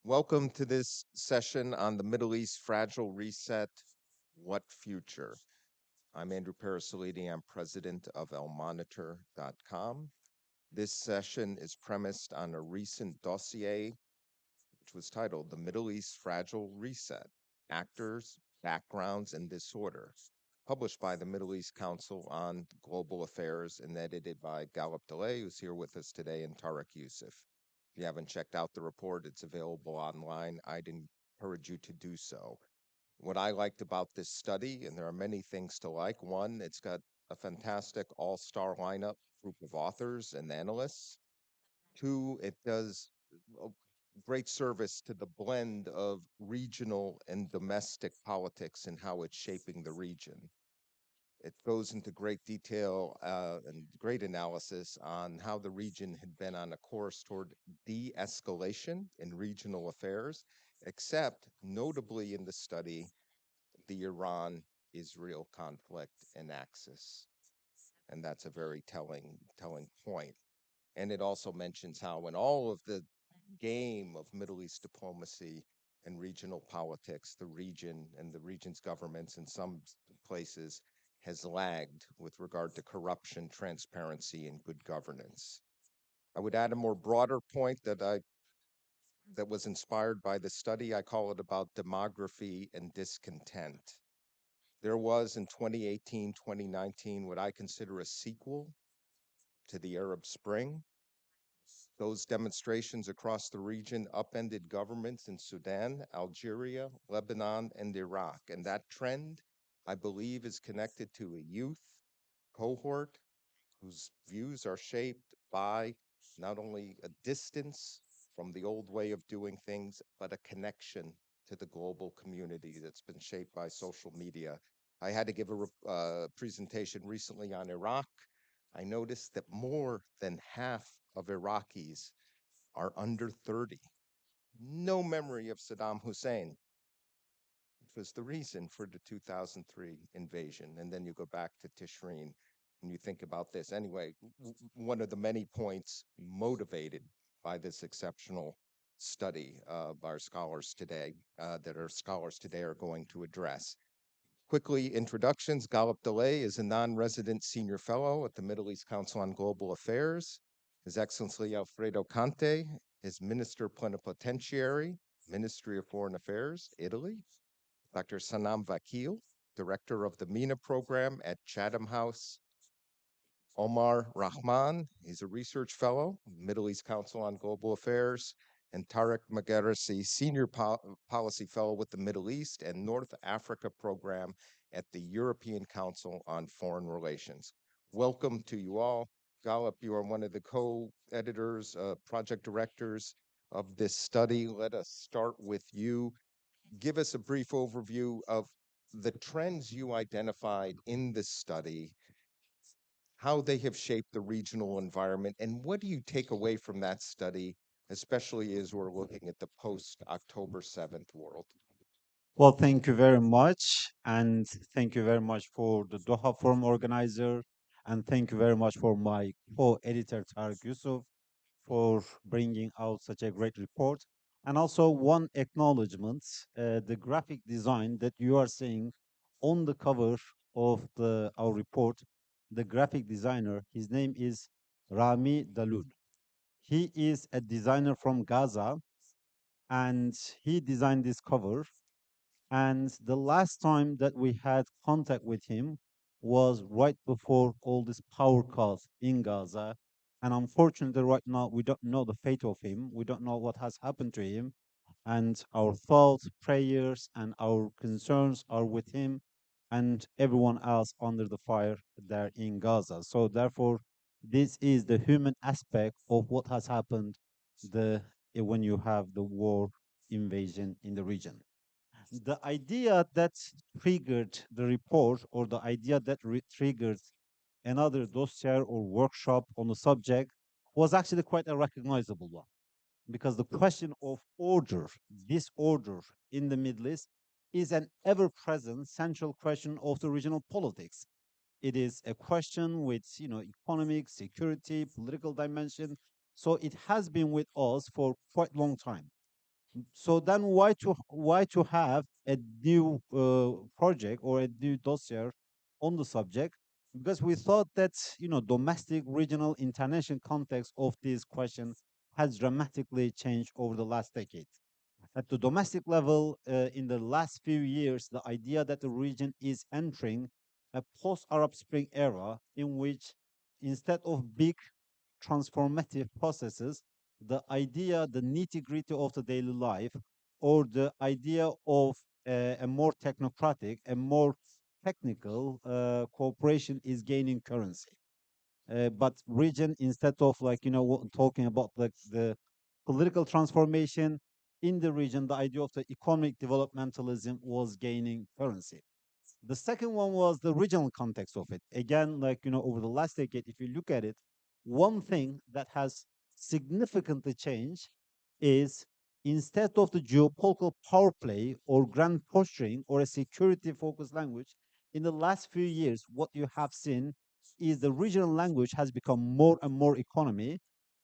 Welcome to this session on the Middle East Fragile Reset, What Future? I'm Andrew Parasolidi. I'm president of elmonitor.com. This session is premised on a recent dossier, which was titled The Middle East Fragile Reset, Actors, Backgrounds, and Disorder, published by the Middle East Council on Global Affairs and edited by Gallup DeLay, who's here with us today, and Tarek Youssef. If you haven't checked out the report, it's available online. I'd encourage you to do so. What I liked about this study, and there are many things to like, one, it's got a fantastic all-star lineup group of authors and analysts. Two, it does a great service to the blend of regional and domestic politics and how it's shaping the region. It goes into great detail and great analysis on how the region had been on a course toward de-escalation in regional affairs, except notably in the study, the Iran-Israel conflict and axis. And that's a very telling point. And it also mentions how in all of the game of Middle East diplomacy and regional politics, the region and the region's governments in some places has lagged with regard to corruption, transparency, and good governance. I would add a more broader point that was inspired by the study. I call it about demography and discontent. There was in 2018, 2019, what I consider a sequel to the Arab Spring. Those demonstrations across the region upended governments in Sudan, Algeria, Lebanon, and Iraq. And that trend, I believe, is connected to a youth cohort whose views are shaped by not only a distance from the old way of doing things, but a connection to the global community that's been shaped by social media. I had to give a presentation recently on Iraq. I noticed that more than half of Iraqis are under 30. No memory of Saddam Hussein, which was the reason for the 2003 invasion. And then you go back to Tishreen and you think about this. Anyway, one of the many points motivated by this exceptional study by our scholars today, that our scholars today are going to address. Quickly, introductions. Gallup DeLay is a non-resident senior fellow at the Middle East Council on Global Affairs. His Excellency Alfredo Conte is Minister Plenipotentiary, Ministry of Foreign Affairs, Italy. Dr. Sanam Vakil, Director of the MENA Program at Chatham House. Omar Rahman, he's a research fellow, Middle East Council on Global Affairs, and Tarek Magarasi, Senior Policy Fellow with the Middle East and North Africa Program at the European Council on Foreign Relations. Welcome to you all. Gallup, you are one of the co-editors, project directors of this study. Let us start with you. Give us a brief overview of the trends you identified in this study, how they have shaped the regional environment, and what do you take away from that study, especially as we're looking at the post-October 7th world? Well, thank you very much. And thank you very much for the Doha Forum organizer. And thank you very much for my co editor, Tarek Yusuf, for bringing out such a great report. And also, one acknowledgement, the graphic design that you are seeing on the cover of our report, the graphic designer, his name is Rami Dalul. He is a designer from Gaza, and he designed this cover. And the last time that we had contact with him was right before all this power cut in Gaza. And unfortunately, right now, we don't know the fate of him. We don't know what has happened to him. And our thoughts, prayers, and our concerns are with him and everyone else under the fire there in Gaza. So, therefore, this is the human aspect of what has happened when you have the war invasion in the region. The idea that triggered the report, or the idea that triggered another dossier or workshop on the subject, was actually quite a recognizable one, because the question of order, disorder in the Middle East is an ever-present central question of the regional politics. It is a question with economic, security, political dimension. So it has been with us for quite a long time. So then why to have a new project or a new dossier on the subject? Because we thought that domestic, regional, international context of this question has dramatically changed over the last decade. At the domestic level, in the last few years, the idea that the region is entering a post-Arab Spring era in which instead of big transformative processes, the idea, the nitty gritty of the daily life, or the idea of a more technocratic, a more technical cooperation is gaining currency. But region, instead of talking about like the political transformation in the region, the idea of the economic developmentalism was gaining currency. The second one was the regional context of it. Again, over the last decade, if you look at it, one thing that has significantly changed is instead of the geopolitical power play or grand posturing or a security focused language, in the last few years, what you have seen is the regional language has become more and more economy,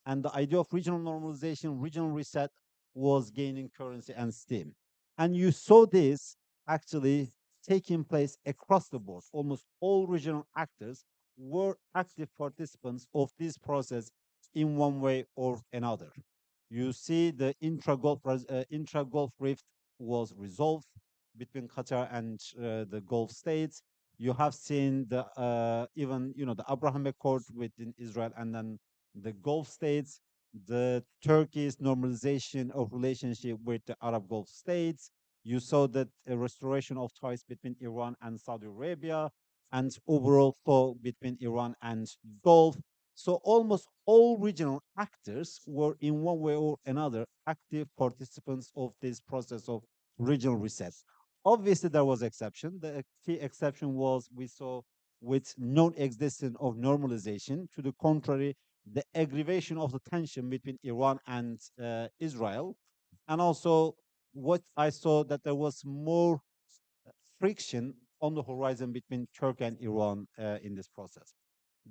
and the idea of regional normalization, regional reset was gaining currency and steam. And you saw this actually taking place across the board. Almost all regional actors were active participants of this process in one way or another. You see, the intra-Gulf rift was resolved between Qatar and the Gulf states. You have seen the even the Abraham Accord within Israel and then the Gulf states, the Turkey's normalization of relationship with the Arab Gulf states. You saw that a restoration of ties between Iran and Saudi Arabia, and overall flow between Iran and Gulf. So almost all regional actors were in one way or another active participants of this process of regional reset. Obviously, there was exception. The key exception was we saw with non-existence of normalization. To the contrary, the aggravation of the tension between Iran and Israel, and also what I saw that there was more friction on the horizon between Turkey and Iran in this process.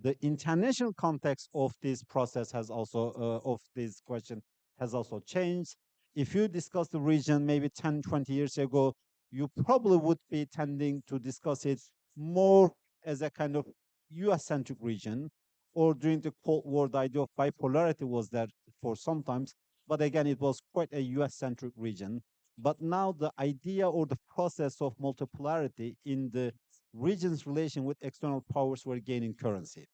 The international context of this process has also of this question has also changed. If you discuss the region maybe 10, 20 years ago, you probably would be tending to discuss it more as a kind of US centric region, or during the Cold War the idea of bipolarity was there for sometimes, but again it was quite a US centric region. But now the idea or the process of multipolarity in the region's relation with external powers were gaining currency.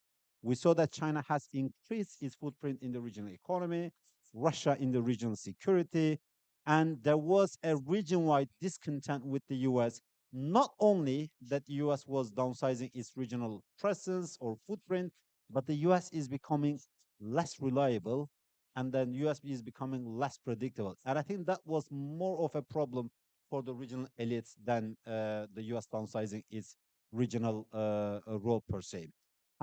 We saw that China has increased its footprint in the regional economy, Russia in the regional security, and there was a region-wide discontent with the US. Not only that the US was downsizing its regional presence or footprint, but the US is becoming less reliable, and then US is becoming less predictable. And I think that was more of a problem for the regional elites than the US downsizing its regional role per se.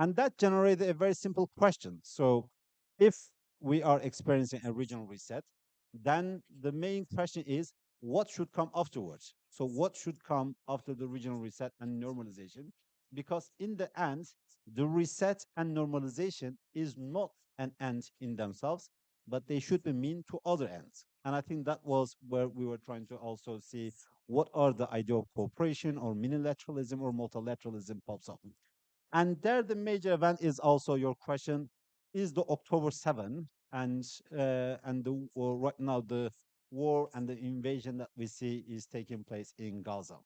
And that generated a very simple question. So, if we are experiencing a regional reset, then the main question is what should come afterwards? So, what should come after the regional reset and normalization? Because in the end, the reset and normalization is not an end in themselves, but they should be mean to other ends. And I think that was where we were trying to also see what are the idea of cooperation or minilateralism or multilateralism pops up. And there, the major event is also your question: is the October 7 and the right now the war and the invasion that we see is taking place in Gaza.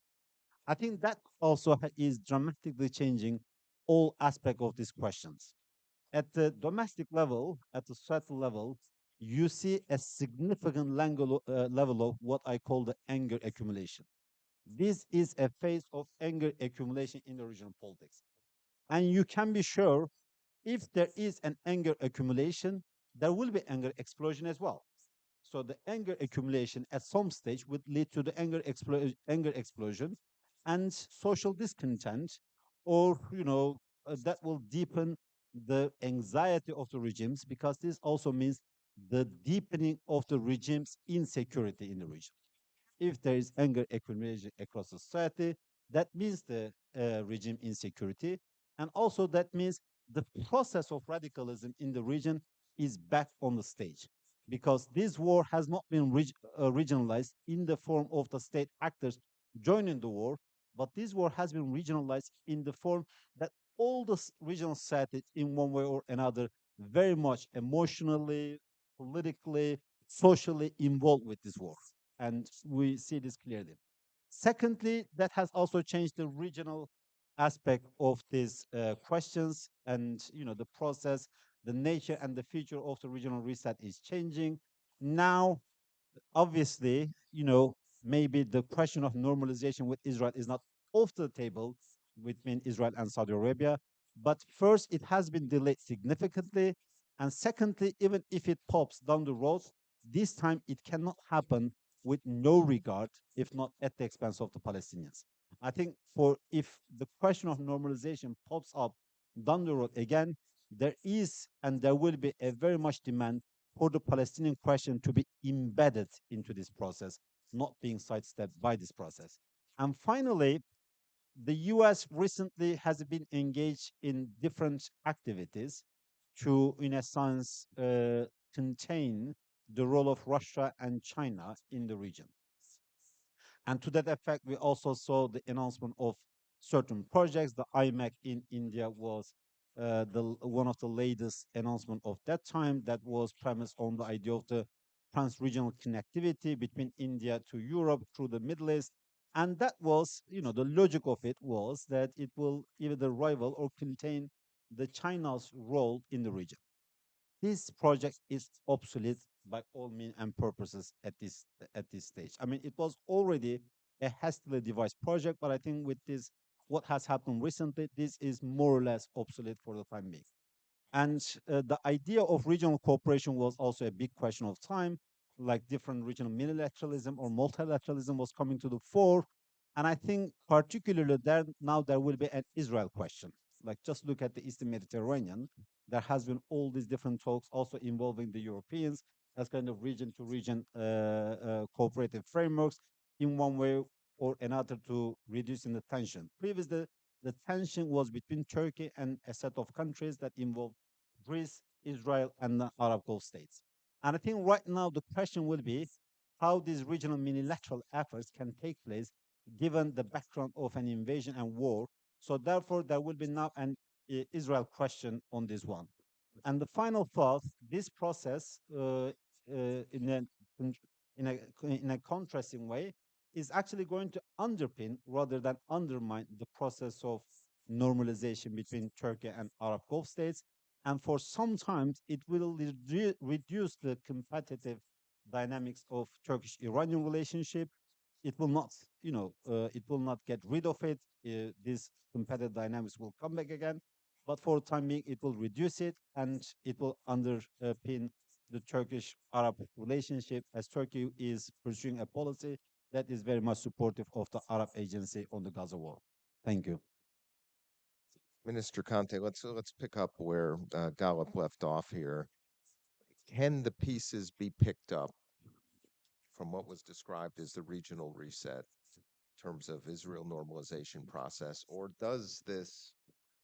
I think that also is dramatically changing all aspect of these questions. At the domestic level, at the societal level, you see a significant level of what I call the anger accumulation. This is a phase of anger accumulation in the regional politics. And you can be sure if there is an anger accumulation, there will be anger explosion as well. So the anger accumulation at some stage would lead to the anger explosion and social discontent, or that will deepen the anxiety of the regimes, because this also means the deepening of the regime's insecurity in the region. If there is anger accumulation across society, that means the regime insecurity. And also, that means the process of radicalism in the region is back on the stage. because this war has not been regionalized in the form of the state actors joining the war, but this war has been regionalized in the form that all the regional states, in one way or another, very much emotionally, politically, socially involved with this war. And we see this clearly. Secondly, that has also changed the regional aspect of these questions, and the process, the nature and the future of the regional reset is changing. Now, obviously, maybe the question of normalization with Israel is not off the table between Israel and Saudi Arabia. But first, it has been delayed significantly. And secondly, even if it pops down the road, this time it cannot happen with no regard, if not at the expense of the Palestinians. I think for if the question of normalization pops up down the road again, there is and there will be a very much demand for the Palestinian question to be embedded into this process, not being sidestepped by this process. And finally, the US recently has been engaged in different activities to, in a sense, contain the role of Russia and China in the region. And to that effect, we also saw the announcement of certain projects. The IMEC in India was the one of the latest announcement of that time, that was premised on the idea of the trans-regional connectivity between India to Europe through the Middle East. And that was, the logic of it was that it will either rival or contain the China's role in the region. This project is obsolete by all means and purposes at this stage. I mean, it was already a hastily devised project, but I think with this, what has happened recently, this is more or less obsolete for the time being. And the idea of regional cooperation was also a big question of time, like different regional unilateralism or multilateralism was coming to the fore. And I think particularly there now there will be an Israel question. Like just look at the Eastern Mediterranean. There has been all these different talks also involving the Europeans as kind of region to region cooperative frameworks in one way or another to reducing the tension. Previously, the tension was between Turkey and a set of countries that involved Greece, Israel, and the Arab Gulf states. And I think right now the question will be how these regional unilateral efforts can take place given the background of an invasion and war. So therefore, there will be now an Israel question on this one. And the final thought: this process, in a contrasting way, is actually going to underpin rather than undermine the process of normalization between Turkey and Arab Gulf states. And for some time, it will reduce the competitive dynamics of Turkish-Iranian relationship. It will not, it will not get rid of it. These competitive dynamics will come back again, but for the time being, it will reduce it, and it will underpin the Turkish-Arab relationship, as Turkey is pursuing a policy that is very much supportive of the Arab agency on the Gaza war. Thank you. Minister Conte, let's pick up where Gallup left off here. Can the pieces be picked up from what was described as the regional reset in terms of Israel normalization process, or does this,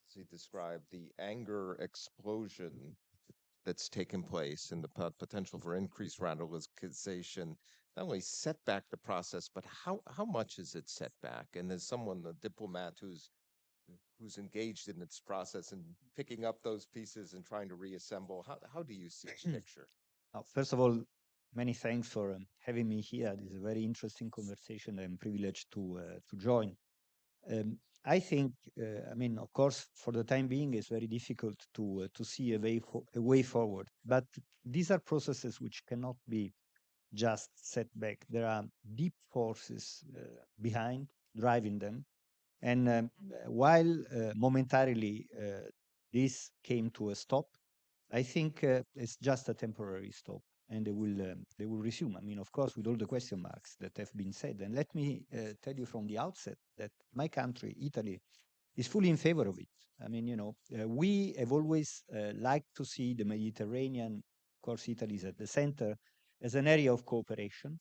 as he described, the anger explosion that's taken place and the potential for increased radicalization not only set back the process, but how much is it set back? And as someone, a diplomat who's engaged in its process and picking up those pieces and trying to reassemble, how do you see the picture? First of all, many thanks for having me here. This is a very interesting conversation. I'm privileged to join. I think, I mean, of course, for the time being, it's very difficult to see a way forward. But these are processes which cannot be just set back. There are deep forces behind driving them. And while momentarily this came to a stop, I think it's just a temporary stop, and they will resume. I mean, of course, with all the question marks that have been said. And let me tell you from the outset that my country, Italy, is fully in favor of it. I mean, we have always liked to see the Mediterranean, of course, Italy is at the center, as an area of cooperation.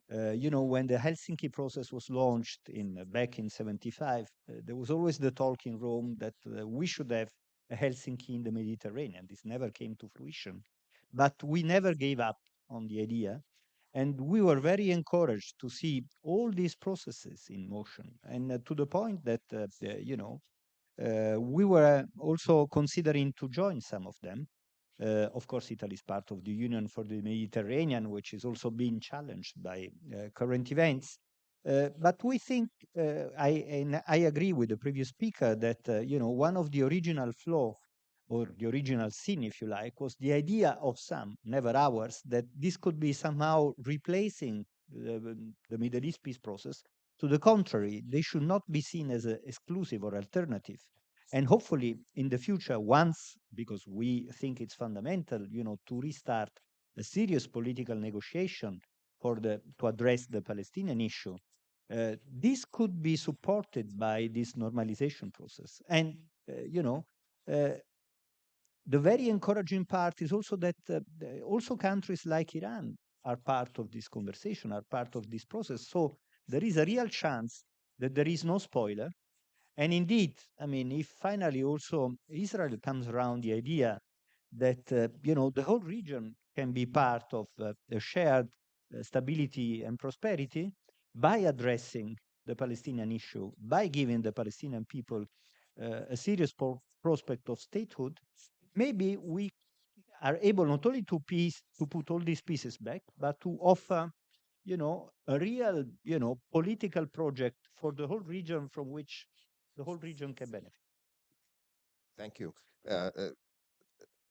When the Helsinki process was launched back in '75, there was always the talk in Rome that we should have a Helsinki in the Mediterranean. This never came to fruition, but we never gave up on the idea. And we were very encouraged to see all these processes in motion, and to the point that, we were also considering to join some of them. Of course, Italy is part of the Union for the Mediterranean, which is also being challenged by current events. But we think, and I agree with the previous speaker that one of the original flaw, or the original sin, if you like, was the idea of some, never ours, that this could be somehow replacing the Middle East peace process. To the contrary, they should not be seen as an exclusive or alternative. And hopefully in the future, once, because we think it's fundamental, to restart a serious political negotiation to address the Palestinian issue, this could be supported by this normalization process. And, uh, the very encouraging part is also that also countries like Iran are part of this conversation, are part of this process. So there is a real chance that there is no spoiler. And indeed, I mean, if finally also Israel comes around the idea that the whole region can be part of a shared stability and prosperity by addressing the Palestinian issue, by giving the Palestinian people a serious prospect of statehood, maybe we are able not only to put all these pieces back, but to offer, a real, political project for the whole region from which the whole region can benefit. Thank you. Uh, uh,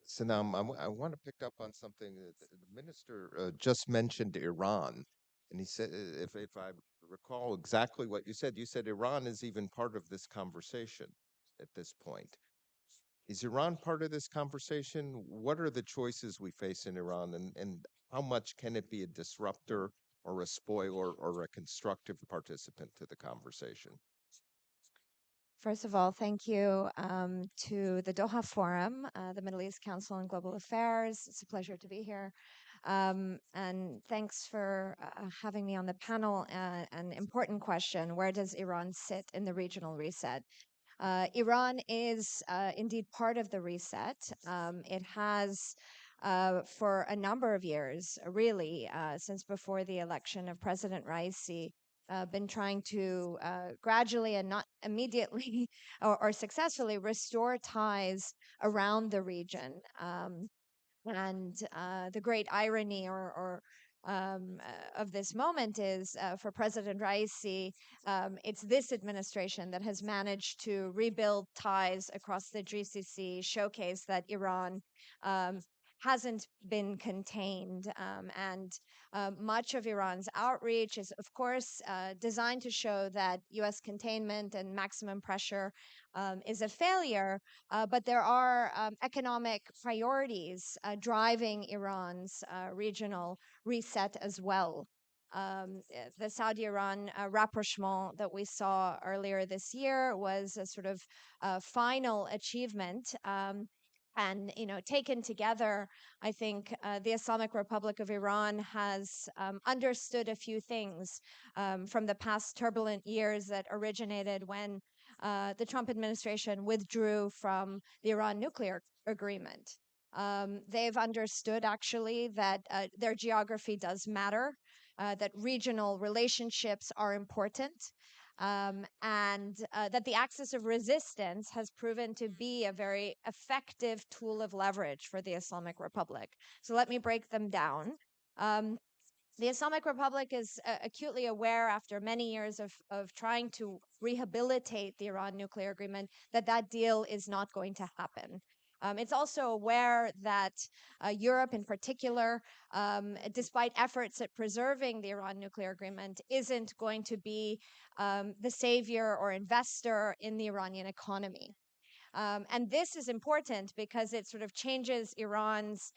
Sanam, I want to pick up on something that the minister just mentioned Iran, and he said, if I recall exactly what you said Iran is even part of this conversation at this point. Is Iran part of this conversation? What are the choices we face in Iran, and how much can it be a disruptor or a spoiler or a constructive participant to the conversation? First of all, thank you to the Doha Forum, the Middle East Council on Global Affairs. It's a pleasure to be here. And thanks for having me on the panel. An important question: where does Iran sit in the regional reset? Iran is indeed part of the reset. It has, for a number of years, really, since before the election of President Raisi, been trying to gradually and not immediately or successfully restore ties around the region. And the great irony of this moment is for President Raisi, it's this administration that has managed to rebuild ties across the GCC, showcase that Iran hasn't been contained. And much of Iran's outreach is, of course, designed to show that U.S. containment and maximum pressure is a failure. But there are economic priorities driving Iran's regional reset as well. The Saudi-Iran rapprochement that we saw earlier this year was a sort of final achievement. And taken together, I think the Islamic Republic of Iran has understood a few things from the past turbulent years that originated when the Trump administration withdrew from the Iran nuclear agreement. They've understood actually that their geography does matter, that regional relationships are important, and that the axis of resistance has proven to be a very effective tool of leverage for the Islamic Republic. So let me break them down. The Islamic Republic is acutely aware, after many years of trying to rehabilitate the Iran nuclear agreement, that that deal is not going to happen. It's also aware that Europe in particular, despite efforts at preserving the Iran nuclear agreement, isn't going to be the savior or investor in the Iranian economy. And this is important because it sort of changes Iran's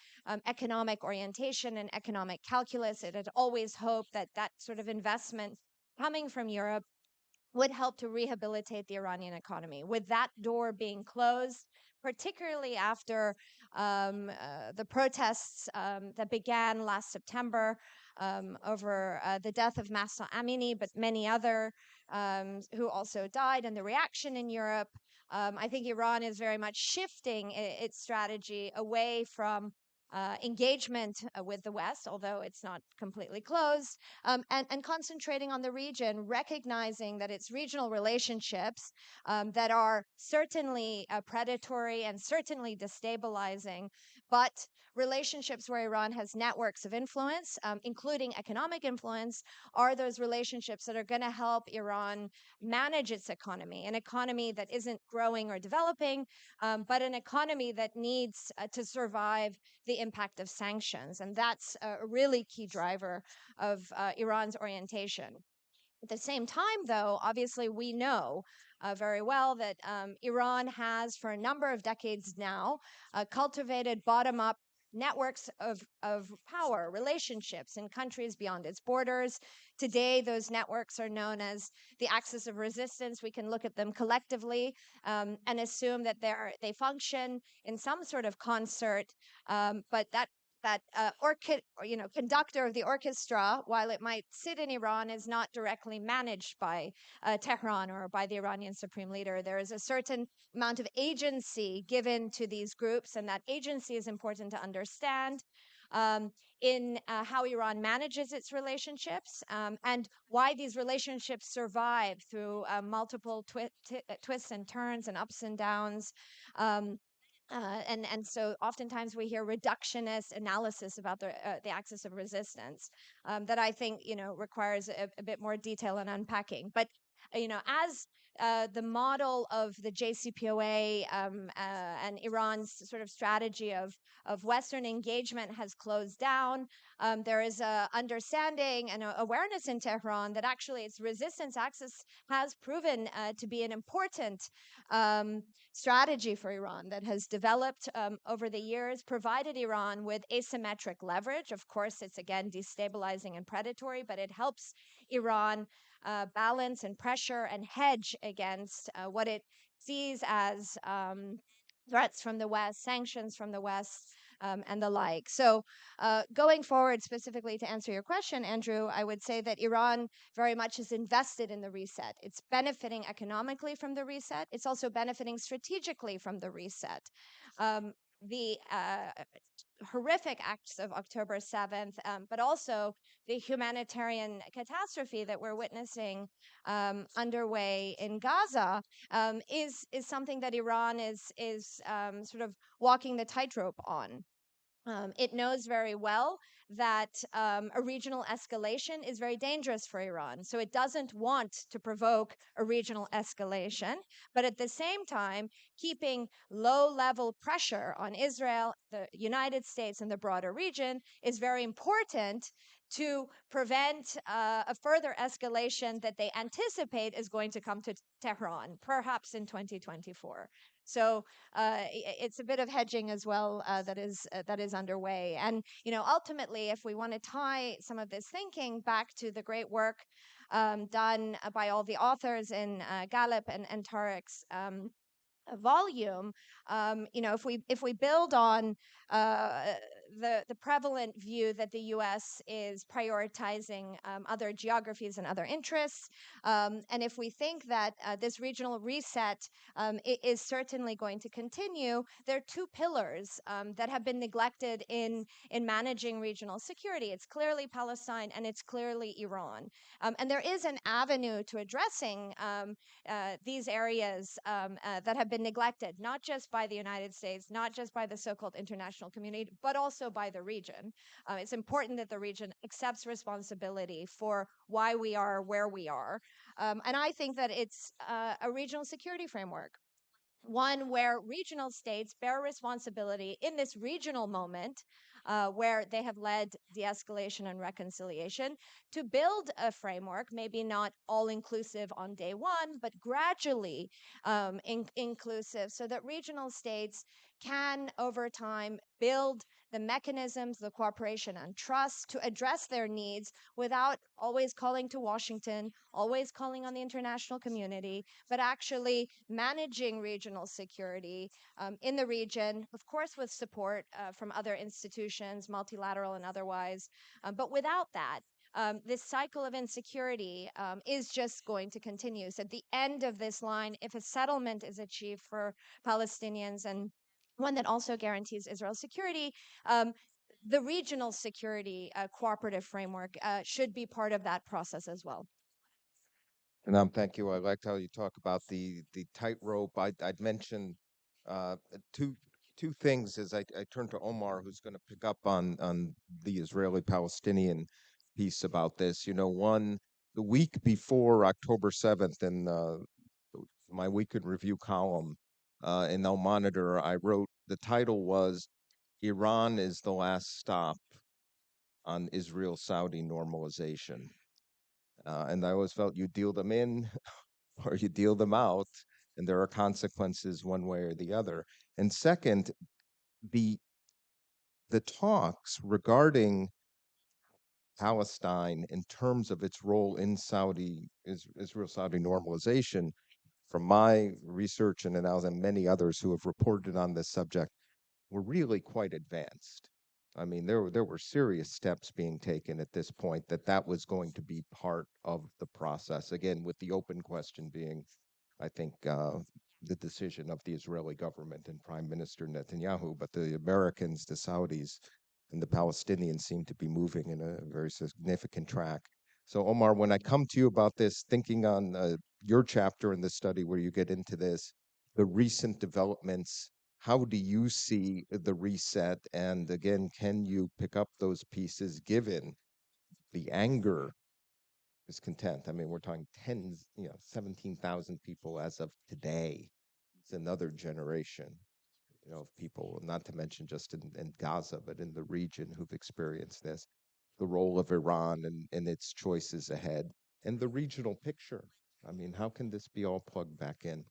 economic orientation and economic calculus. It had always hoped that that sort of investment coming from Europe would help to rehabilitate the Iranian economy. With that door being closed, particularly after the protests that began last September over the death of Mahsa Amini, but many other who also died, and the reaction in Europe, I think Iran is very much shifting its strategy away from engagement with the West, although it's not completely closed, and concentrating on the region, recognizing that it's regional relationships that are certainly predatory and certainly destabilizing, but relationships where Iran has networks of influence, including economic influence, are those relationships that are going to help Iran manage its economy, an economy that isn't growing or developing, but an economy that needs to survive the impact of sanctions. And that's a really key driver of Iran's orientation. At the same time, though, obviously we know very well that Iran has, for a number of decades now, cultivated bottom-up networks of power, relationships in countries beyond its borders. Today, those networks are known as the axis of resistance. We can look at them collectively and assume that they function in some sort of concert, but conductor of the orchestra, while it might sit in Iran, is not directly managed by Tehran or by the Iranian supreme leader. There is a certain amount of agency given to these groups, and that agency is important to understand in how Iran manages its relationships and why these relationships survive through multiple twists and turns and ups and downs. And so oftentimes we hear reductionist analysis about the axis of resistance that I think requires a bit more detail and unpacking. But as the model of the JCPOA and Iran's sort of strategy of Western engagement has closed down, there is a understanding and awareness in Tehran that actually its resistance axis has proven to be an important strategy for Iran that has developed over the years, provided Iran with asymmetric leverage. Of course, it's again destabilizing and predatory, but it helps Iran balance and pressure and hedge against what it sees as threats from the West, sanctions from the West, and the like. So, going forward, specifically to answer your question, Andrew, I would say that Iran very much is invested in the reset. It's benefiting economically from the reset. It's also benefiting strategically from the reset. The horrific acts of October 7th, but also the humanitarian catastrophe that we're witnessing underway in Gaza is something that Iran is sort of walking the tightrope on. It knows very well that a regional escalation is very dangerous for Iran. So it doesn't want to provoke a regional escalation, but at the same time, keeping low-level pressure on Israel, the United States, and the broader region is very important to prevent a further escalation that they anticipate is going to come to Tehran, perhaps in 2024. So it's a bit of hedging as well that is underway. And ultimately, if we want to tie some of this thinking back to the great work done by all the authors in Gallup and Tarek's volume, if we build on the prevalent view that the U.S. is prioritizing other geographies and other interests, and if we think that this regional reset is certainly going to continue, there are two pillars that have been neglected in managing regional security. It's clearly Palestine and it's clearly Iran, and there is an avenue to addressing these areas that have been neglected, not just by the United States, not just by the so-called international community, but also by the region. It's important that the region accepts responsibility for why we are where we are. And I think that it's a regional security framework, one where regional states bear responsibility in this regional moment where they have led de-escalation and reconciliation to build a framework, maybe not all inclusive on day one, but gradually inclusive, so that regional states can over time build the mechanisms, the cooperation and trust to address their needs without always calling to Washington, always calling on the international community, but actually managing regional security in the region, of course, with support from other institutions, multilateral and otherwise. But without that, this cycle of insecurity is just going to continue. So at the end of this line, if a settlement is achieved for Palestinians and one that also guarantees Israel's security. The regional security cooperative framework should be part of that process as well. And thank you. I liked how you talk about the tightrope. I'd mention uh, two two things as I turn to Omar, who's going to pick up on the Israeli-Palestinian piece about this. You know, one, the week before October 7th, in my Week in Review column in El Monitor, I wrote, the title was "Iran is the Last Stop on Israel-Saudi Normalization." And I always felt you deal them in or you deal them out, and there are consequences one way or the other. And second, the the talks regarding Palestine in terms of its role in Israel-Saudi normalization, from my research and analysis and many others who have reported on this subject, were really quite advanced. I mean, there were serious steps being taken at this point that was going to be part of the process. Again, with the open question being, I think, the decision of the Israeli government and Prime Minister Netanyahu, but the Americans, the Saudis, and the Palestinians seem to be moving in a very significant track. So, Omar, when I come to you about this, thinking on your chapter in the study where you get into this, the recent developments, how do you see the reset? And again, can you pick up those pieces given the anger, discontent? I mean, we're talking tens, 17,000 people as of today. It's another generation, of people, not to mention just in Gaza, but in the region who've experienced this. The role of Iran and its choices ahead, and the regional picture. I mean, how can this be all plugged back in?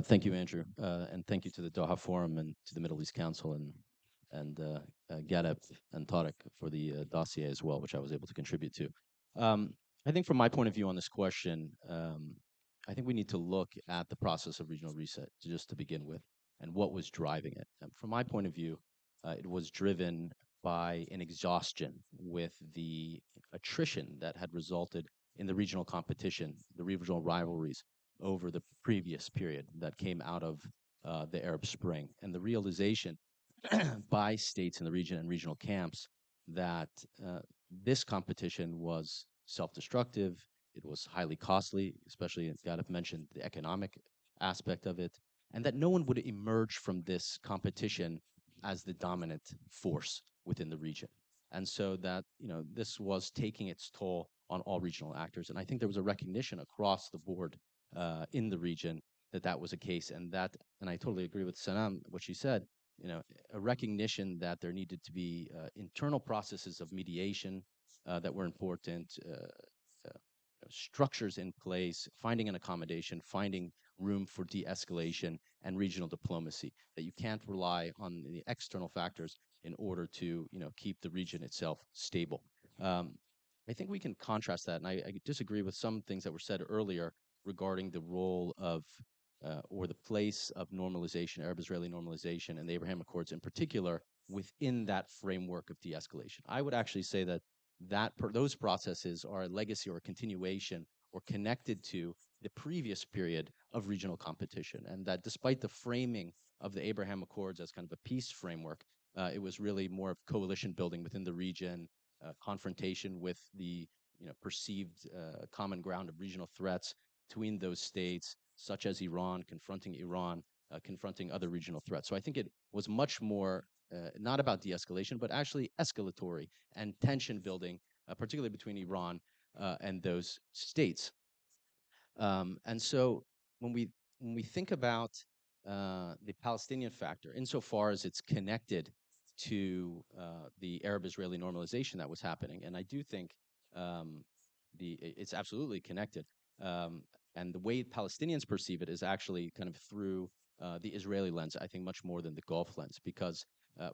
Thank you, Andrew, and thank you to the Doha Forum and to the Middle East Council and Gadep and Tarek for the dossier as well, which I was able to contribute to. I think from my point of view on this question, I think we need to look at the process of regional reset just to begin with and what was driving it. From my point of view, it was driven by an exhaustion with the attrition that had resulted in the regional competition, the regional rivalries over the previous period that came out of the Arab Spring, and the realization by states in the region and regional camps that this competition was self-destructive, it was highly costly, especially Gadef mentioned the economic aspect of it, and that no one would emerge from this competition as the dominant force within the region. And so that, this was taking its toll on all regional actors. And I think there was a recognition across the board in the region that was a case, and I totally agree with Sanam what she said. A recognition that there needed to be internal processes of mediation that were important, structures in place, finding an accommodation, finding room for de-escalation and regional diplomacy. That you can't rely on the external factors in order to keep the region itself stable. I think we can contrast that, and I disagree with some things that were said earlier regarding the role of or the place of normalization, Arab-Israeli normalization, and the Abraham Accords in particular within that framework of de-escalation. I would actually say that those processes are a legacy or a continuation or connected to the previous period of regional competition, and that despite the framing of the Abraham Accords as kind of a peace framework, it was really more of coalition building within the region, confrontation with the perceived common ground of regional threats between those states, such as Iran, confronting other regional threats. So I think it was much more not about de-escalation, but actually escalatory and tension building, particularly between Iran and those states. And so when we think about the Palestinian factor, insofar as it's connected to the Arab-Israeli normalization that was happening, and I do think it's absolutely connected. And the way Palestinians perceive it is actually kind of through the Israeli lens, I think much more than the Gulf lens, because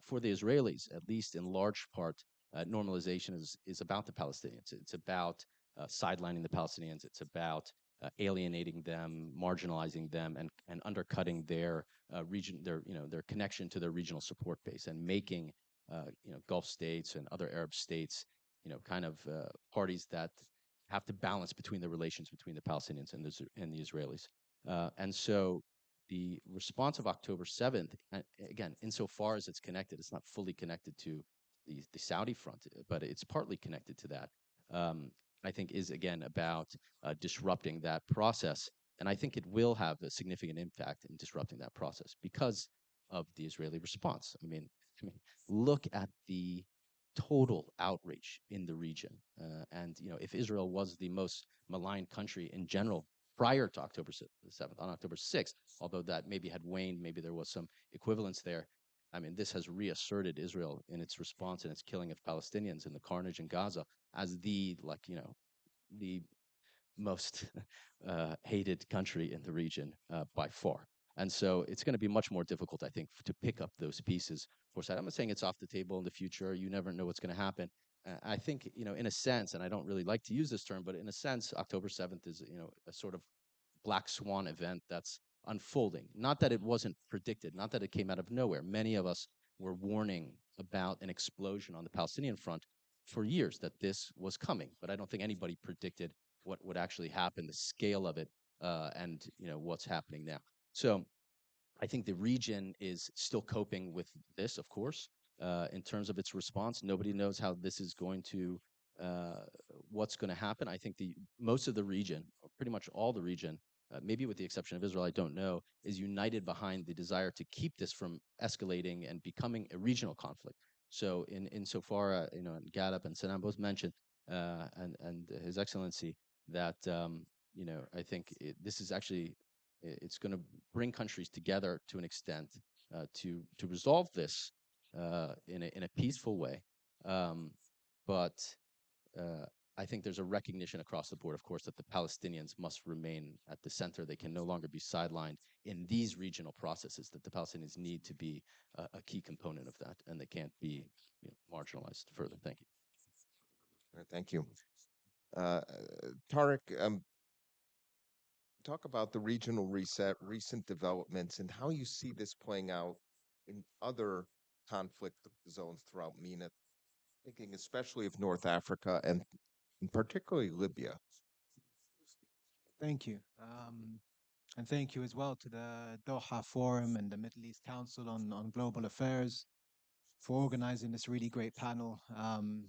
for the Israelis, at least in large part, normalization is about the Palestinians. It's about sidelining the Palestinians. It's about alienating them, marginalizing them, and undercutting their their connection to their regional support base, and making Gulf states and other Arab states kind of parties that have to balance between the relations between the Palestinians and the Israelis. And so the response of October 7th, again, insofar as it's connected, it's not fully connected to the Saudi front, but it's partly connected to that. I think is again about disrupting that process, and I think it will have a significant impact in disrupting that process because of the Israeli response. I mean, look at the total outrage in the region, and if Israel was the most maligned country in general prior to October 7th, on October 6th, although that maybe had waned, maybe there was some equivalence there. I mean, this has reasserted Israel in its response and its killing of Palestinians and the carnage in Gaza as the most hated country in the region by far. And so it's going to be much more difficult, I think, to pick up those pieces for side. I'm not saying it's off the table in the future. You never know what's going to happen. I think, in a sense, and I don't really like to use this term, but in a sense, October 7th is, a sort of black swan event that's unfolding. Not that it wasn't predicted, not that it came out of nowhere. Many of us were warning about an explosion on the Palestinian front for years that this was coming, but I don't think anybody predicted what would actually happen, the scale of it, and what's happening now. So I think the region is still coping with this, of course, in terms of its response. Nobody knows how this is going to, uh, what's going to happen. I think most of the region, or pretty much all the region, maybe with the exception of Israel, I don't know, is united behind the desire to keep this from escalating and becoming a regional conflict. So insofar, Gadap and Saddam both mentioned, and His Excellency, that I think this is actually it's going to bring countries together to an extent to resolve this in a peaceful way. Um, but uh, I think there's a recognition across the board, of course, that the Palestinians must remain at the center. They can no longer be sidelined in these regional processes. That the Palestinians need to be a key component of that, and they can't be marginalized further. Thank you. Thank you. Uh, Tarek, talk about the regional reset, recent developments, and how you see this playing out in other conflict zones throughout MENA, thinking especially of North Africa and particularly Libya. Thank you. And thank you as well to the Doha Forum and the Middle East Council on Global Affairs for organizing this really great panel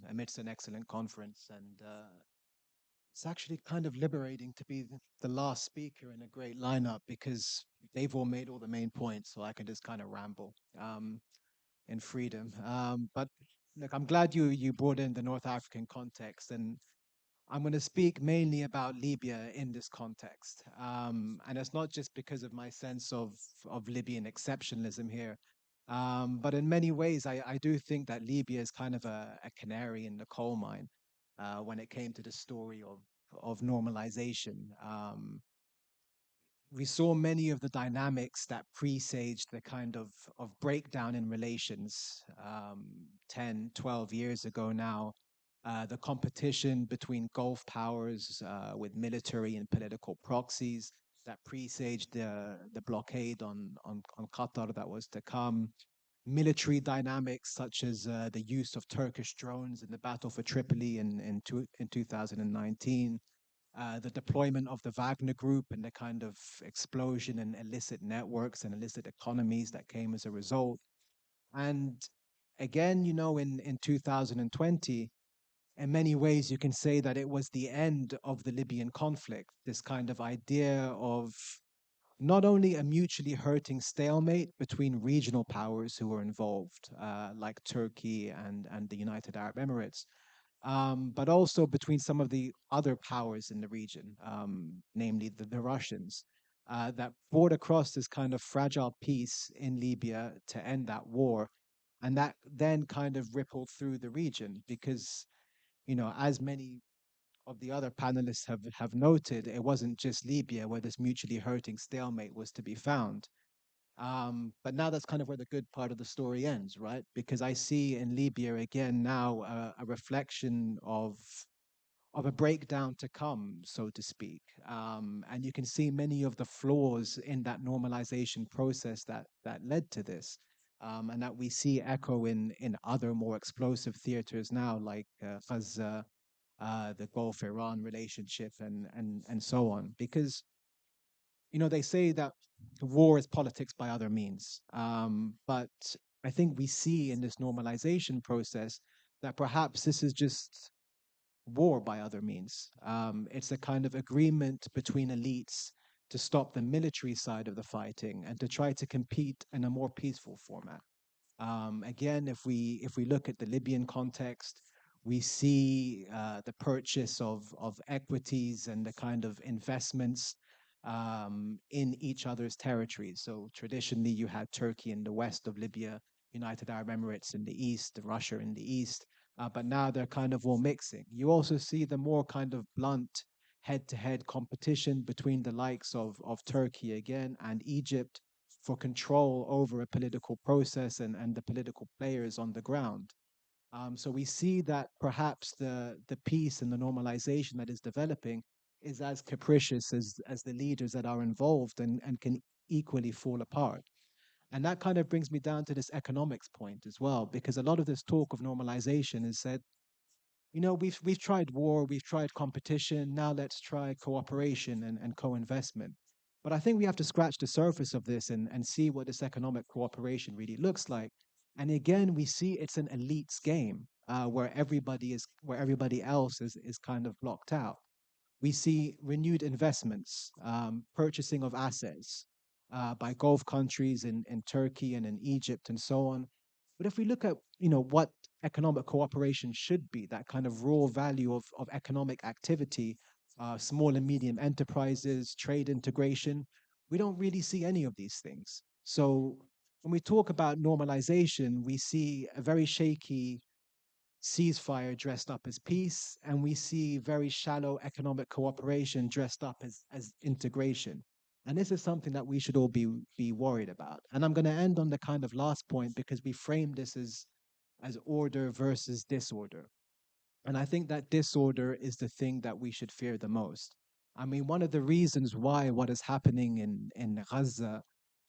amidst an excellent conference. And it's actually kind of liberating to be the last speaker in a great lineup because they've all made all the main points, so I can just kind of ramble in freedom. But look, I'm glad you brought in the North African context, and I'm going to speak mainly about Libya in this context. And it's not just because of my sense of Libyan exceptionalism here, but in many ways, I do think that Libya is kind of a canary in the coal mine when it came to the story of normalization. We saw many of the dynamics that presaged the kind of breakdown in relations 10, 12 years ago now. The competition between Gulf powers with military and political proxies that presaged the blockade on Qatar that was to come. Military dynamics such as the use of Turkish drones in the battle for Tripoli in 2019, the deployment of the Wagner Group and the kind of explosion in illicit networks and illicit economies that came as a result. And again, in 2020, in many ways, you can say that it was the end of the Libyan conflict, this kind of idea of not only a mutually hurting stalemate between regional powers who were involved, like Turkey and the United Arab Emirates, but also between some of the other powers in the region, namely the Russians, that brought across this kind of fragile peace in Libya to end that war. And that then kind of rippled through the region because, as many of the other panelists have noted, it wasn't just Libya where this mutually hurting stalemate was to be found. But now that's kind of where the good part of the story ends, right? Because I see in Libya again now a reflection of a breakdown to come, so to speak. And you can see many of the flaws in that normalization process that led to this, and that we see echo in other more explosive theaters now, like Gaza, the Gulf Iran relationship, and so on. Because they say that war is politics by other means. But I think we see in this normalization process that perhaps this is just war by other means. It's a kind of agreement between elites to stop the military side of the fighting and to try to compete in a more peaceful format. Again, if we look at the Libyan context, we see the purchase of equities and the kind of investments in each other's territories. So traditionally, you had Turkey in the west of Libya, United Arab Emirates in the east, Russia in the east, but now they're kind of all mixing. You also see the more kind of blunt head-to-head competition between the likes of Turkey again and Egypt for control over a political process and the political players on the ground. So we see that perhaps the peace and the normalization that is developing is as capricious as the leaders that are involved and can equally fall apart. And that kind of brings me down to this economics point as well, because a lot of this talk of normalization is said, we've tried war, we've tried competition, now let's try cooperation and co-investment. But I think we have to scratch the surface of this and see what this economic cooperation really looks like. And again, we see it's an elites game where everybody else is kind of blocked out. We see renewed investments, purchasing of assets by Gulf countries in Turkey and in Egypt and so on. But if we look at what economic cooperation should be, that kind of raw value of economic activity, small and medium enterprises, trade integration, we don't really see any of these things. So when we talk about normalization, we see a very shaky ceasefire dressed up as peace, and we see very shallow economic cooperation dressed up as integration. And this is something that we should all be worried about. And I'm going to end on the kind of last point because we frame this as order versus disorder. And I think that disorder is the thing that we should fear the most. I mean, one of the reasons why what is happening in Gaza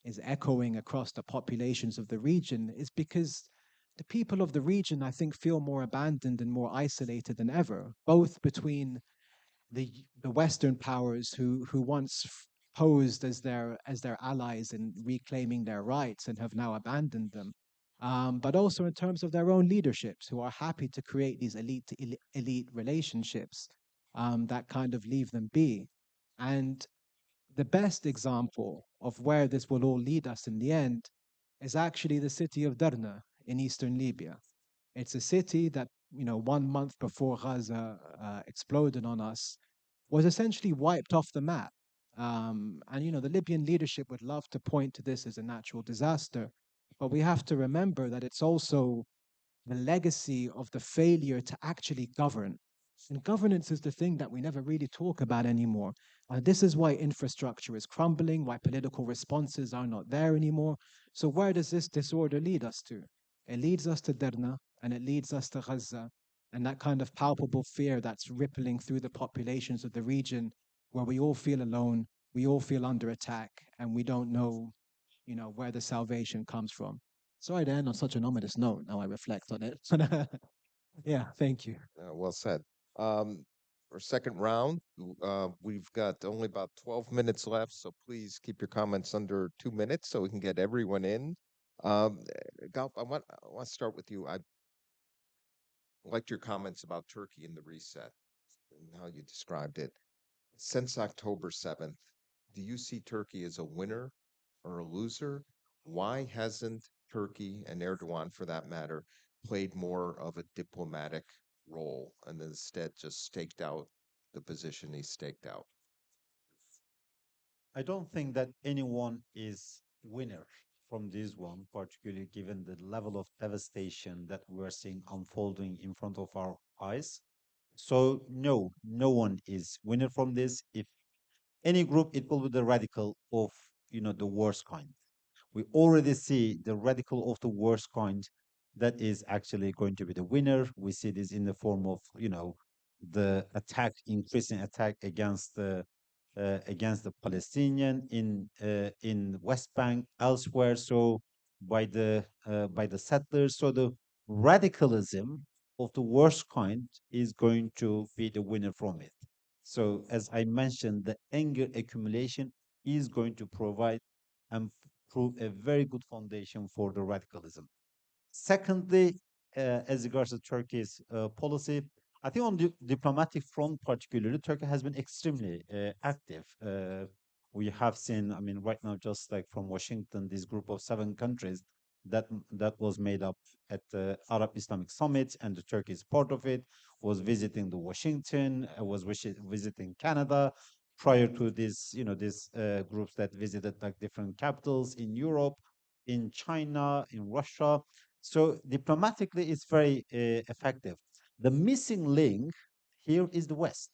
is echoing across the populations of the region is because the people of the region, I think, feel more abandoned and more isolated than ever, both between the Western powers who once posed as their allies in reclaiming their rights and have now abandoned them, but also in terms of their own leaderships who are happy to create these elite relationships that kind of leave them be. And the best example of where this will all lead us in the end is actually the city of Derna in eastern Libya. It's a city that, 1 month before Gaza exploded on us, was essentially wiped off the map. And, the Libyan leadership would love to point to this as a natural disaster. But we have to remember that it's also the legacy of the failure to actually govern. And governance is the thing that we never really talk about anymore. This is why infrastructure is crumbling, why political responses are not there anymore. So, where does this disorder lead us to? It leads us to Derna and it leads us to Gaza and that kind of palpable fear that's rippling through the populations of the region where we all feel alone, we all feel under attack, and we don't know, where the salvation comes from. Sorry to end on such an ominous note. Now I reflect on it. Yeah, thank you. Well said. Our second round, we've got only about 12 minutes left, so please keep your comments under 2 minutes so we can get everyone in. Galp, I want to start with you. I liked your comments about Turkey and the reset and how you described it. Since October 7th, do you see Turkey as a winner or a loser? Why hasn't Turkey and Erdogan, for that matter, played more of a diplomatic role and instead just staked out the position he staked out? I don't think that anyone is winner from this one, particularly given the level of devastation that we're seeing unfolding in front of our eyes. So no, no one is winner from this. If any group, it will be the radical of the worst kind. We already see the radical of the worst kind that is actually going to be the winner. We see this in the form of the attack, increasing attack against the Palestinian in West Bank, elsewhere. So by the settlers. So the radicalism of the worst kind is going to be the winner from it. So as I mentioned, the anger accumulation is going to provide and prove a very good foundation for the radicalism. Secondly, as regards to Turkey's policy, I think on the diplomatic front, particularly, Turkey has been extremely active. We have seen, I mean, right now, just like from Washington, this group of 7 countries that was made up at the Arab Islamic Summit, and the Turkey is part of it, was visiting the Washington, was visiting Canada. Prior to this, these groups that visited like different capitals in Europe, in China, in Russia. So diplomatically, it's very effective. The missing link here is the West,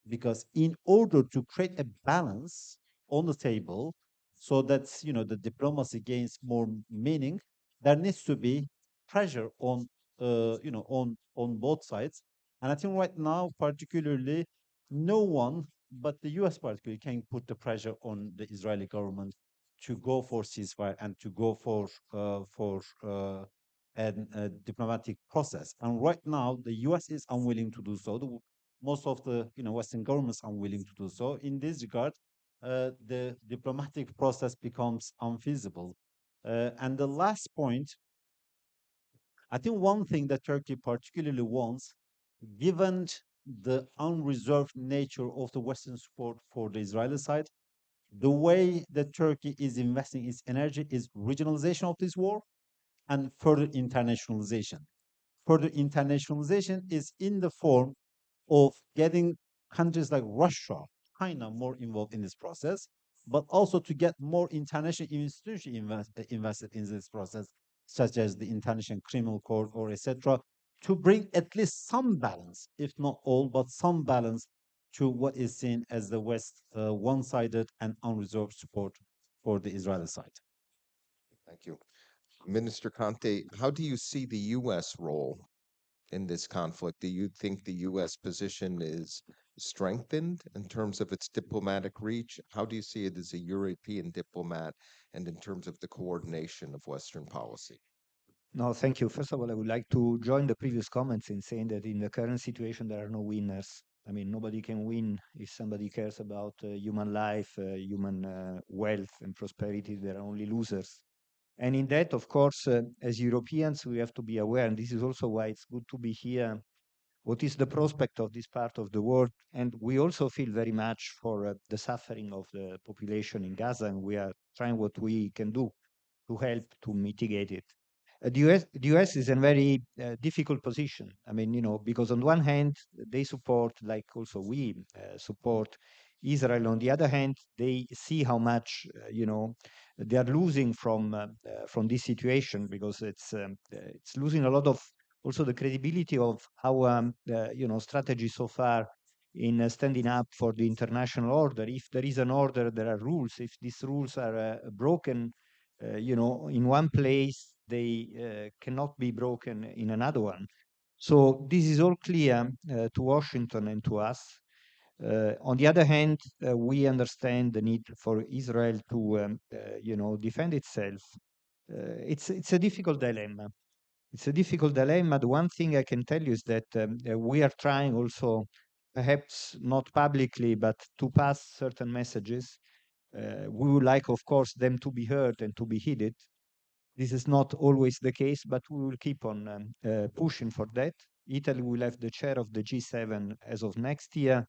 because in order to create a balance on the table, so that the diplomacy gains more meaning, there needs to be pressure on on both sides. And I think right now, particularly, no one but the U.S. particularly can put the pressure on the Israeli government to go for ceasefire and to go for a diplomatic process. And right now, the U.S. is unwilling to do so. Most of the Western governments are unwilling to do so. In this regard, the diplomatic process becomes unfeasible. And the last point, I think one thing that Turkey particularly wants, given the unreserved nature of the Western support for the Israeli side, the way that Turkey is investing its energy is regionalization of this war and further internationalization. Further internationalization is in the form of getting countries like Russia, China more involved in this process, but also to get more international institutions invested in this process, such as the International Criminal Court or etc., to bring at least some balance, if not all, but some balance to what is seen as the West one-sided and unreserved support for the Israeli side. Thank you. Minister Conte, how do you see the U.S. role in this conflict? Do you think the U.S. position is strengthened in terms of its diplomatic reach? How do you see it as a European diplomat and in terms of the coordination of Western policy? No, thank you. First of all, I would like to join the previous comments in saying that in the current situation, there are no winners. I mean, nobody can win if somebody cares about human life, human wealth, and prosperity. There are only losers. And in that, of course, as Europeans, we have to be aware, and this is also why it's good to be here. What is the prospect of this part of the world? And we also feel very much for the suffering of the population in Gaza, and we are trying what we can do to help to mitigate it. The US is in a very difficult position. I mean, because on one hand, they support, like also we support Israel. On the other hand, they see how much, they are losing from this situation, because it's losing a lot of also the credibility of our, strategy so far in standing up for the international order. If there is an order, there are rules. If these rules are broken, in one place, they cannot be broken in another one. So this is all clear to Washington and to us. On the other hand, we understand the need for Israel to, defend itself. It's a difficult dilemma. It's a difficult dilemma. The one thing I can tell you is that we are trying also, perhaps not publicly, but to pass certain messages. We would like, of course, them to be heard and to be heeded. This is not always the case, but we will keep on pushing for that. Italy will have the chair of the G7 as of next year.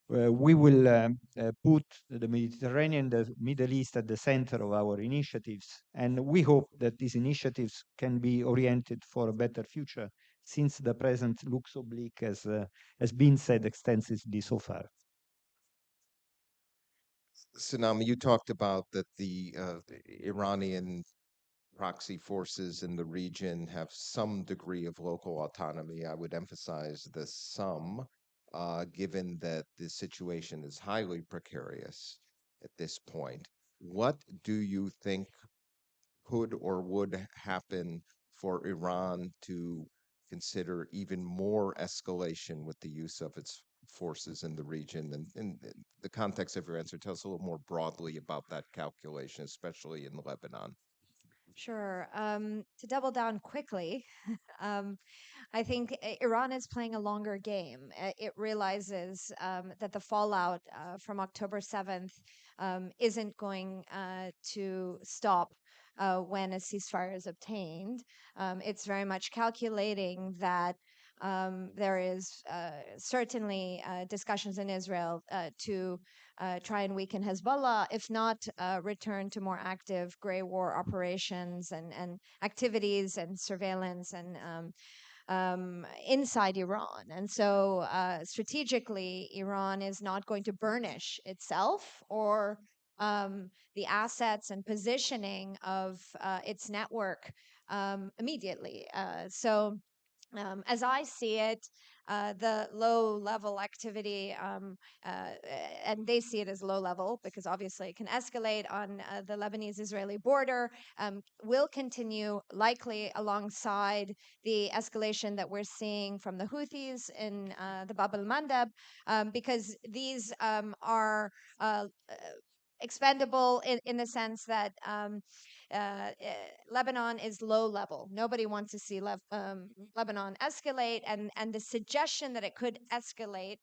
We will put the Mediterranean, the Middle East at the center of our initiatives. And we hope that these initiatives can be oriented for a better future, since the present looks oblique, as has been said extensively so far. Sanam, you talked about that the Iranian proxy forces in the region have some degree of local autonomy. I would emphasize the some, given that the situation is highly precarious at this point. What do you think could or would happen for Iran to consider even more escalation with the use of its forces in the region? And in the context of your answer, tell us a little more broadly about that calculation, especially in Lebanon. Sure. To double down quickly, um, I think Iran is playing a longer game. It realizes that the fallout from October 7th isn't going to stop when a ceasefire is obtained. It's very much calculating that there is certainly discussions in Israel to try and weaken Hezbollah, if not return to more active gray war operations and activities and surveillance and inside Iran. And so strategically, Iran is not going to burnish itself or the assets and positioning of its network immediately. As I see it, the low level activity, and they see it as low level because obviously it can escalate on the Lebanese Israeli border, will continue likely alongside the escalation that we're seeing from the Houthis in the Bab el Mandeb, because these are expendable in the sense that Lebanon is low level. Nobody wants to see Lebanon escalate, and the suggestion that it could escalate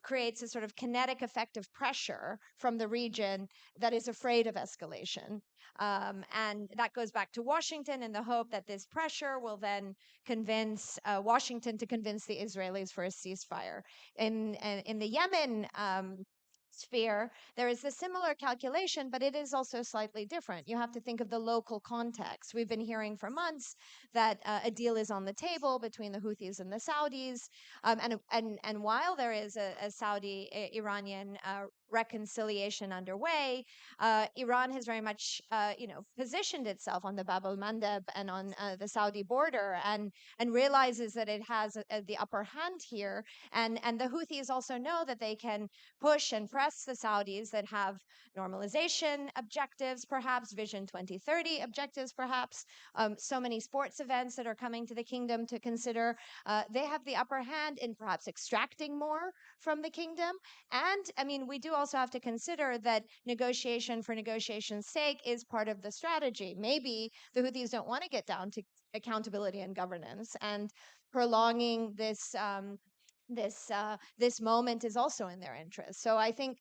creates a sort of kinetic effect of pressure from the region that is afraid of escalation. And that goes back to Washington in the hope that this pressure will then convince Washington to convince the Israelis for a ceasefire. In the Yemen sphere, there is a similar calculation, but it is also slightly different. You have to think of the local context. We've been hearing for months that a deal is on the table between the Houthis and the Saudis, and while there is a Saudi-Iranian reconciliation underway, Iran has very much, positioned itself on the Bab el Mandeb and on the Saudi border, and realizes that it has the upper hand here, and the Houthis also know that they can push and press the Saudis that have normalization objectives, perhaps Vision 2030 objectives, perhaps so many sports events that are coming to the kingdom to consider. They have the upper hand in perhaps extracting more from the kingdom. And I mean, we do also have to consider that negotiation for negotiation's sake is part of the strategy. Maybe the Houthis don't want to get down to accountability and governance, and prolonging this moment is also in their interest. So I think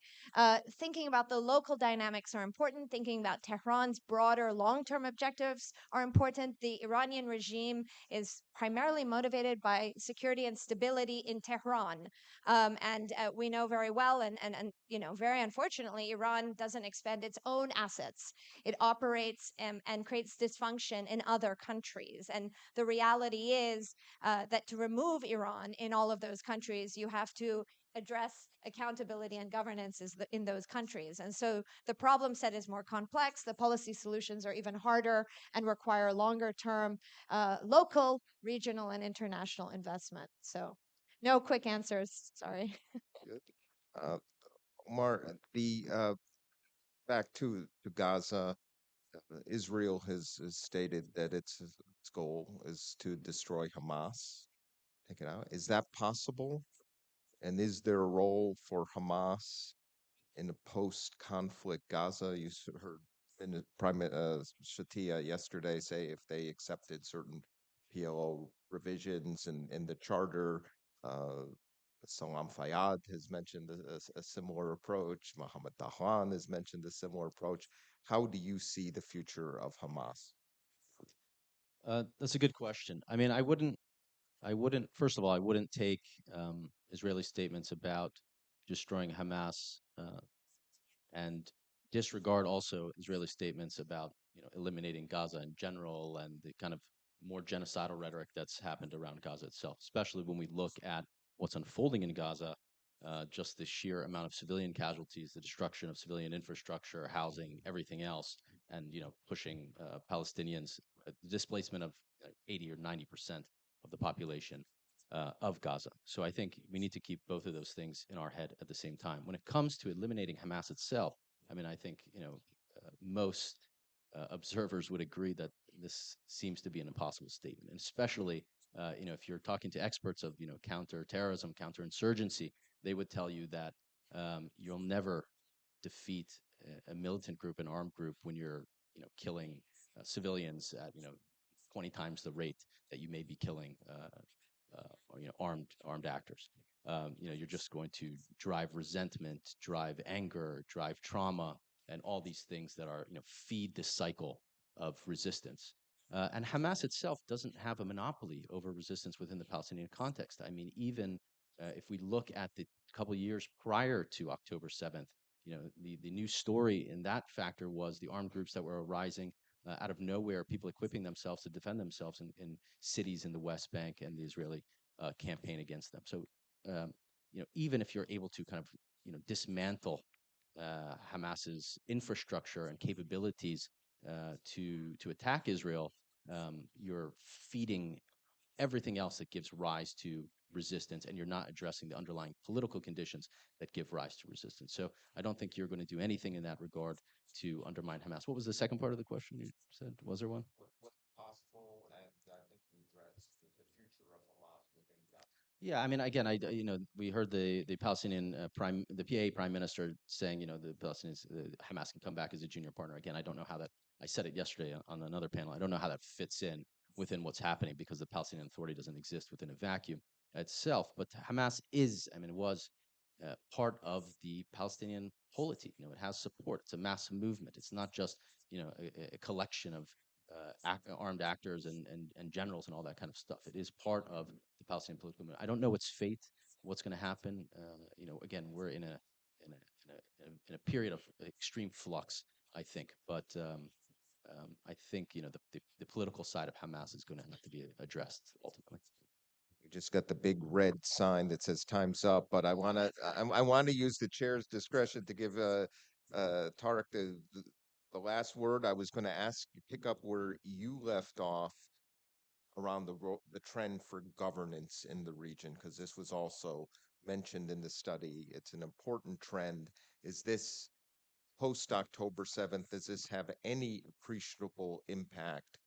thinking about the local dynamics are important. Thinking about Tehran's broader long-term objectives are important. The Iranian regime is primarily motivated by security and stability in Tehran, and we know very well, and very unfortunately, Iran doesn't expend its own assets. It operates and creates dysfunction in other countries, and the reality is that to remove Iran in all of those countries, you have to address accountability and governance in those countries. And so the problem set is more complex. The policy solutions are even harder and require longer term local, regional, and international investment. So no quick answers. Sorry. Good. Uh, Omar, back to Gaza. Israel has stated that its goal is to destroy Hamas, take it out. Is that possible? And is there a role for Hamas in a post-conflict Gaza? Heard Prime Shatia yesterday say if they accepted certain PLO revisions in the charter, uh, Salam Fayyad has mentioned a similar approach. Mohammed Dahlan has mentioned a similar approach. How do you see the future of Hamas? That's a good question. I mean, first of all, I wouldn't take Israeli statements about destroying Hamas and disregard also Israeli statements about eliminating Gaza in general and the kind of more genocidal rhetoric that's happened around Gaza itself, especially when we look at what's unfolding in Gaza, just the sheer amount of civilian casualties, the destruction of civilian infrastructure, housing, everything else, and pushing Palestinians, displacement of 80 or 90% of the population of Gaza. So I think we need to keep both of those things in our head at the same time. When it comes to eliminating Hamas itself, I mean, I think most observers would agree that this seems to be an impossible statement, and especially if you're talking to experts of counterterrorism, counterinsurgency, they would tell you that you'll never defeat a militant group, an armed group, when you're killing civilians at 20 times the rate that you may be killing or, armed actors. You're just going to drive resentment, drive anger, drive trauma, and all these things that are feed this cycle of resistance. And Hamas itself doesn't have a monopoly over resistance within the Palestinian context. I mean, even if we look at the couple of years prior to October 7th, the new story in that factor was the armed groups that were arising out of nowhere, people equipping themselves to defend themselves in cities in the West Bank and the Israeli campaign against them. So, even if you're able to kind of, dismantle Hamas's infrastructure and capabilities to attack Israel, you're feeding everything else that gives rise to resistance, and you're not addressing the underlying political conditions that give rise to resistance. So I don't think you're going to do anything in that regard to undermine Hamas. What was the second part of the question you said? Was there one? What's possible and to address the future of Hamas within Gaza? Yeah, I mean, again, we heard the Palestinian the PA prime minister saying, the Palestinians, Hamas can come back as a junior partner. Again, I don't know how that. I said it yesterday on another panel. I don't know how that fits in within what's happening because the Palestinian Authority doesn't exist within a vacuum itself. But Hamas is, I mean, it was part of the Palestinian polity. It has support. It's a mass movement. It's not just a collection of armed actors and generals and all that kind of stuff. It is part of the Palestinian political movement. I don't know its fate, what's going to happen. Again, we're in a period of extreme flux, I think. But I think the political side of Hamas is going to have to be addressed ultimately. We just got the big red sign that says time's up, but I want to use the chair's discretion to give Tarek the last word. I was going to ask you pick up where you left off around the trend for governance in the region, because this was also mentioned in the study. It's an important trend. Is this post October 7th, does this have any appreciable impact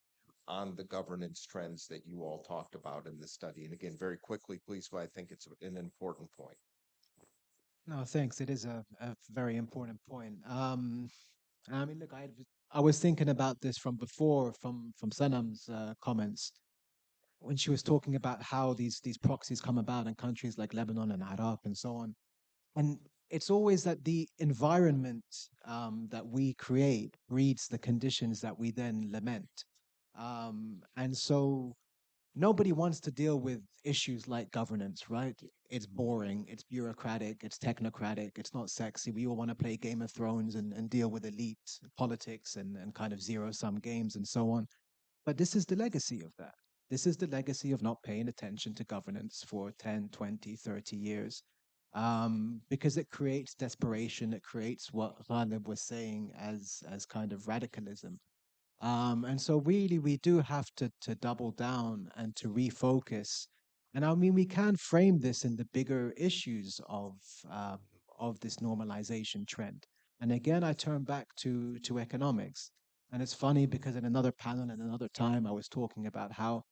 on the governance trends that you all talked about in the study? And again, very quickly, please, but I think it's an important point. No, thanks. It is a very important point. I mean, look, I was thinking about this from before, from Sanam's comments when she was talking about how these proxies come about in countries like Lebanon and Iraq and so on. And it's always that the environment that we create breeds the conditions that we then lament. And so nobody wants to deal with issues like governance, right? It's boring, it's bureaucratic, it's technocratic, it's not sexy. We all want to play Game of Thrones and deal with elite politics and kind of zero sum games and so on. But this is the legacy of that. This is the legacy of not paying attention to governance for 10, 20, 30 years. Because it creates desperation, it creates what Ghalib was saying as kind of radicalism. And so really we do have to double down and to refocus. And I mean, we can frame this in the bigger issues of this normalization trend. And again, I turn back to economics. And it's funny because in another panel at another time, I was talking about how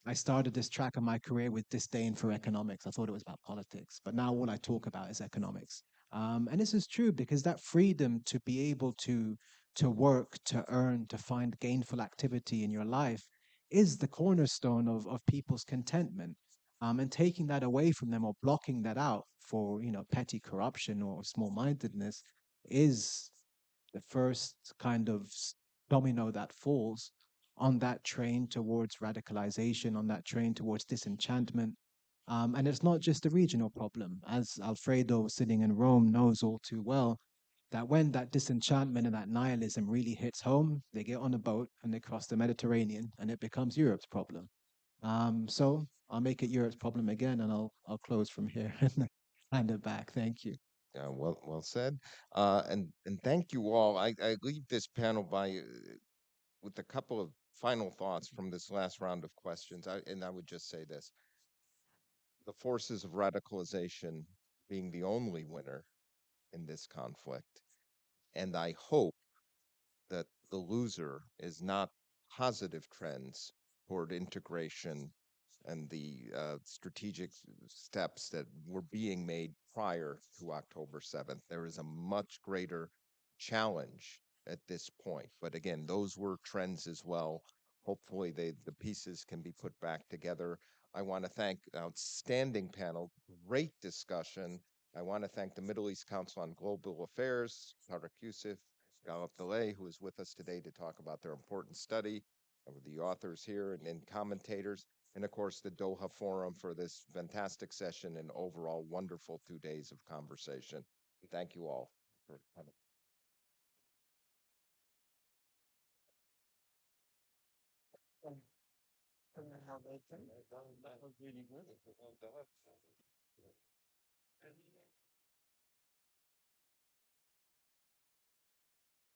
I started this track of my career with disdain for economics. I thought it was about politics, but now all I talk about is economics. And this is true because that freedom to be able to work, to earn, to find gainful activity in your life is the cornerstone of people's contentment. And taking that away from them or blocking that out for petty corruption or small-mindedness is the first kind of domino that falls on that train towards radicalization, on that train towards disenchantment. And it's not just a regional problem, as Alfredo sitting in Rome knows all too well, that when that disenchantment and that nihilism really hits home, they get on a boat and they cross the Mediterranean and it becomes Europe's problem. So I'll make it Europe's problem again and I'll close from here and hand it back. Thank you. Well said. And thank you all. I leave this panel with a couple of final thoughts from this last round of questions. I would just say this: the forces of radicalization being the only winner in this conflict, and I hope that the loser is not positive trends toward integration and the strategic steps that were being made prior to October 7th. There is a much greater challenge at this point. But again, those were trends as well. Hopefully, the pieces can be put back together. I want to thank an outstanding panel, great discussion. I want to thank the Middle East Council on Global Affairs, Tarek Youssef, Galip Delay, who is with us today to talk about their important study, and with the authors here and commentators, and of course the Doha Forum for this fantastic session and overall wonderful 2 days of conversation. Thank you all for coming.